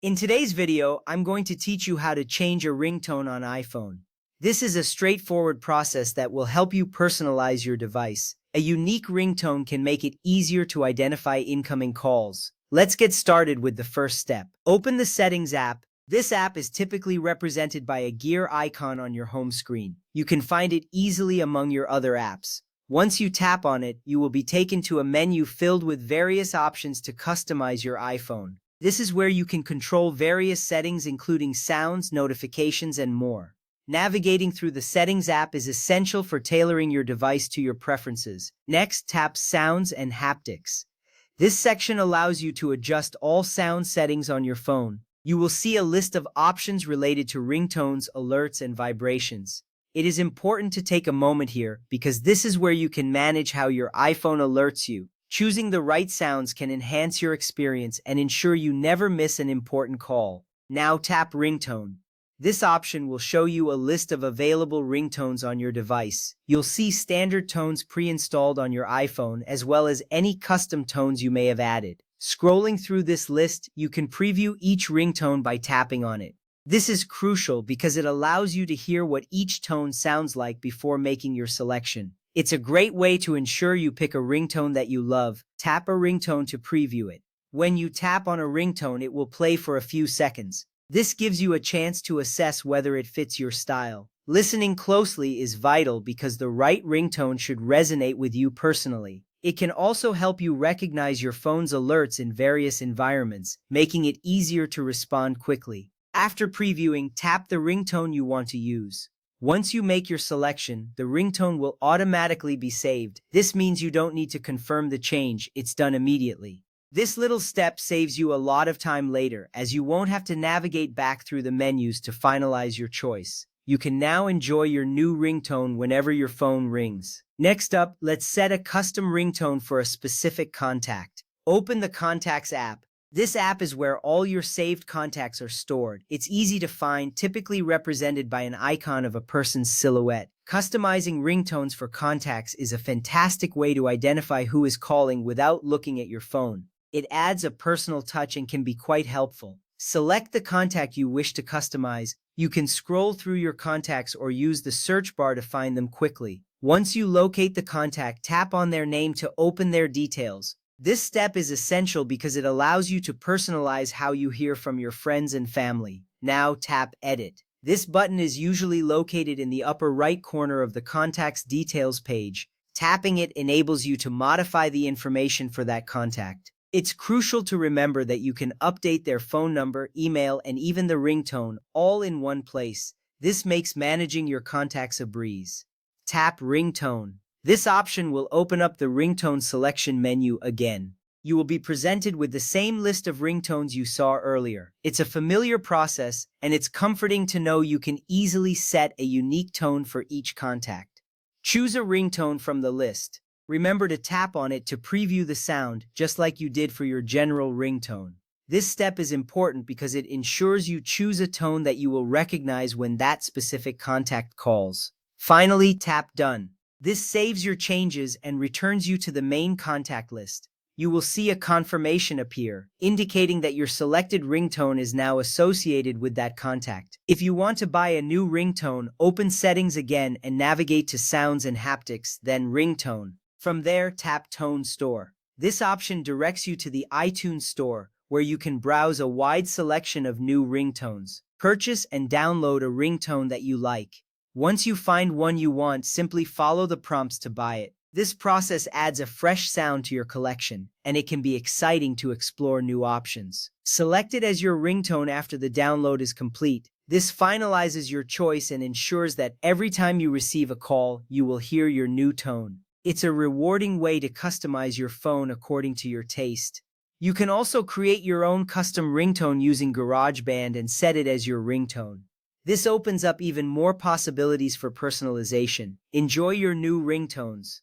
In today's video, I'm going to teach you how to change a ringtone on iPhone. This is a straightforward process that will help you personalize your device. A unique ringtone can make it easier to identify incoming calls. Let's get started with the first step. Open the Settings app. This app is typically represented by a gear icon on your home screen. You can find it easily among your other apps. Once you tap on it, you will be taken to a menu filled with various options to customize your iPhone. This is where you can control various settings including sounds, notifications, and more. Navigating through the Settings app is essential for tailoring your device to your preferences. Next, tap Sounds and Haptics. This section allows you to adjust all sound settings on your phone. You will see a list of options related to ringtones, alerts, and vibrations. It is important to take a moment here because this is where you can manage how your iPhone alerts you. Choosing the right sounds can enhance your experience and ensure you never miss an important call. Now tap Ringtone. This option will show you a list of available ringtones on your device. You'll see standard tones pre-installed on your iPhone as well as any custom tones you may have added. Scrolling through this list, you can preview each ringtone by tapping on it. This is crucial because it allows you to hear what each tone sounds like before making your selection. It's a great way to ensure you pick a ringtone that you love. Tap a ringtone to preview it. When you tap on a ringtone, it will play for a few seconds. This gives you a chance to assess whether it fits your style. Listening closely is vital because the right ringtone should resonate with you personally. It can also help you recognize your phone's alerts in various environments, making it easier to respond quickly. After previewing, tap the ringtone you want to use. Once you make your selection, the ringtone will automatically be saved. This means you don't need to confirm the change, it's done immediately. This little step saves you a lot of time later, as you won't have to navigate back through the menus to finalize your choice. You can now enjoy your new ringtone whenever your phone rings. Next up, let's set a custom ringtone for a specific contact. Open the Contacts app. This app is where all your saved contacts are stored. It's easy to find, typically represented by an icon of a person's silhouette. Customizing ringtones for contacts is a fantastic way to identify who is calling without looking at your phone. It adds a personal touch and can be quite helpful. Select the contact you wish to customize. You can scroll through your contacts or use the search bar to find them quickly. Once you locate the contact, tap on their name to open their details. This step is essential because it allows you to personalize how you hear from your friends and family. Now tap Edit. This button is usually located in the upper right corner of the Contacts Details page. Tapping it enables you to modify the information for that contact. It's crucial to remember that you can update their phone number, email, and even the ringtone all in one place. This makes managing your contacts a breeze. Tap Ringtone. This option will open up the ringtone selection menu again. You will be presented with the same list of ringtones you saw earlier. It's a familiar process, and it's comforting to know you can easily set a unique tone for each contact. Choose a ringtone from the list. Remember to tap on it to preview the sound, just like you did for your general ringtone. This step is important because it ensures you choose a tone that you will recognize when that specific contact calls. Finally, tap Done. This saves your changes and returns you to the main contact list. You will see a confirmation appear, indicating that your selected ringtone is now associated with that contact. If you want to buy a new ringtone, open Settings again and navigate to Sounds and Haptics, then Ringtone. From there, tap Tone Store. This option directs you to the iTunes Store, where you can browse a wide selection of new ringtones. Purchase and download a ringtone that you like. Once you find one you want, simply follow the prompts to buy it. This process adds a fresh sound to your collection, and it can be exciting to explore new options. Select it as your ringtone after the download is complete. This finalizes your choice and ensures that every time you receive a call, you will hear your new tone. It's a rewarding way to customize your phone according to your taste. You can also create your own custom ringtone using GarageBand and set it as your ringtone. This opens up even more possibilities for personalization. Enjoy your new ringtones.